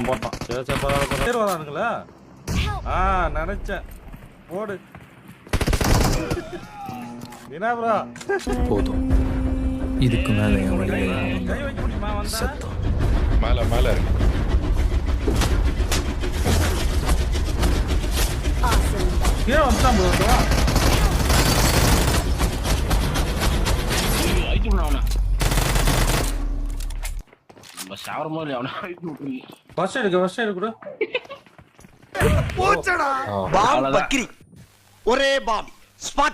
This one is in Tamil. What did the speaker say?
போட்டான். சரி சரி பரவாயில்ல. பேர் வரானுங்களா? நினைச்சேன். ஓடு. என்ன ப்ரோ? போதும். இதுக்கு மேல என் வழியில கை வைக்க முடியுமா வந்தா? சத்தம். மேல இருக்கு. கீழே வந்துட்டான் ப்ரோ. ஃபர்ஸ்ட் எடு கூட. போச்சடா பாம் பக்கிரி ஒரே பாம் ஸ்பாட்